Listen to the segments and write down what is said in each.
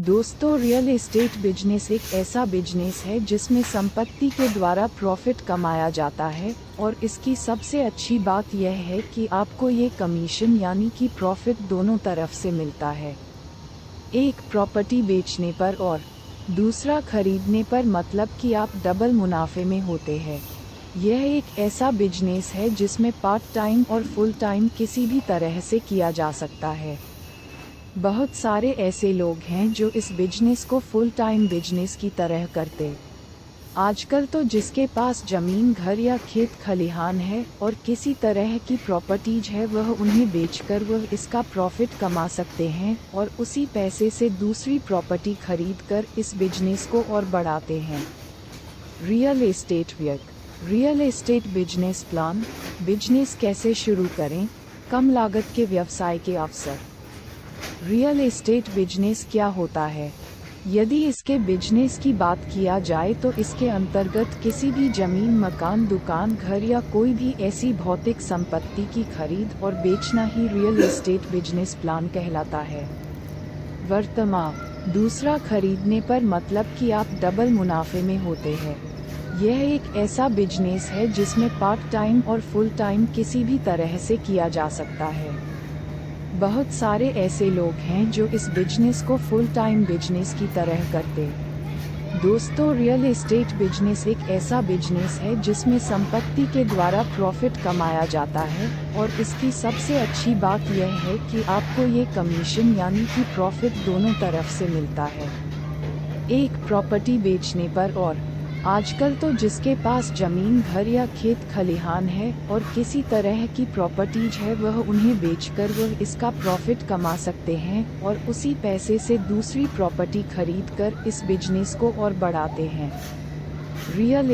दोस्तों, real estate business एक ऐसा बिजनेस है जिसमें संपत्ति के द्वारा प्रॉफिट कमाया जाता है और इसकी सबसे अच्छी बात यह है कि आपको ये कमीशन यानी कि प्रॉफिट दोनों तरफ से मिलता है। एक प्रॉपर्टी बेचने पर और दूसरा खरीदने पर, मतलब कि आप डबल मुनाफे में होते हैं। यह एक ऐसा बिजनेस है जिसमें पार्ट टाइम और फुल टाइम किसी भी तरह से किया जा सकता है। बहुत सारे ऐसे लोग हैं जो इस बिजनेस को फुल टाइम बिजनेस की तरह करते। आजकल तो जिसके पास जमीन, घर या खेत खलिहान है और किसी तरह की प्रॉपर्टीज है, वह उन्हें बेचकर वह इसका प्रॉफिट कमा सकते हैं और उसी पैसे से दूसरी प्रॉपर्टी खरीदकर इस बिजनेस को और बढ़ाते हैं। Real estate business plan. Business कैसे शुरू करें, कम लागत के व्यवसाय के अवसर। रियल एस्टेट बिजनेस क्या होता है? यदि इसके बिजनेस की बात किया जाए तो इसके अंतर्गत किसी भी जमीन, मकान, दुकान, घर या कोई भी ऐसी भौतिक संपत्ति की खरीद और बेचना ही रियल एस्टेट बिजनेस प्लान कहलाता है। वर्तमान। दूसरा, खरीदने पर, मतलब कि आप डबल मुनाफे में होते हैं। यह एक ऐसा बिजनेस है जिसमें पार्ट टाइम और फुल टाइम किसी भी तरह से किया जा सकता है। बहुत सारे ऐसे लोग हैं जो इस बिजनेस को फुल टाइम बिजनेस की तरह करते। दोस्तों, रियल एस्टेट बिजनेस एक ऐसा बिजनेस है जिसमें संपत्ति के द्वारा प्रॉफिट कमाया जाता है और इसकी सबसे अच्छी बात यह है कि आपको ये कमीशन यानी कि प्रॉफिट दोनों तरफ से मिलता है। एक प्रॉपर्टी बेचने पर और आजकल तो जिसके पास जमीन, घर या खेत खलिहान है और किसी तरह की प्रॉपर्टीज है, वह उन्हें बेचकर वह इसका प्रॉफिट कमा सकते हैं और उसी पैसे से दूसरी प्रॉपर्टी खरीदकर इस बिजनेस को और बढ़ाते हैं। रियल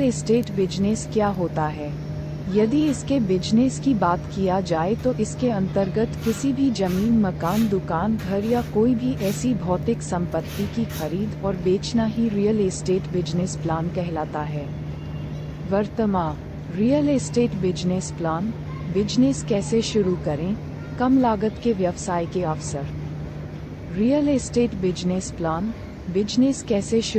एस्टेट बिजनेस क्या होता है? यदि इसके बिजनेस की बात किया जाए तो इसके अंतर्गत किसी भी जमीन, मकान, दुकान, घर या कोई भी ऐसी भौतिक संपत्ति की खरीद और बेचना ही रियल एस्टेट बिजनेस प्लान कहलाता है। वर्तमान। Real estate business plan. Business कैसे शुरू करें, कम लागत के व्यवसाय के अवसर। Real estate business plan. Business कैसे शुरू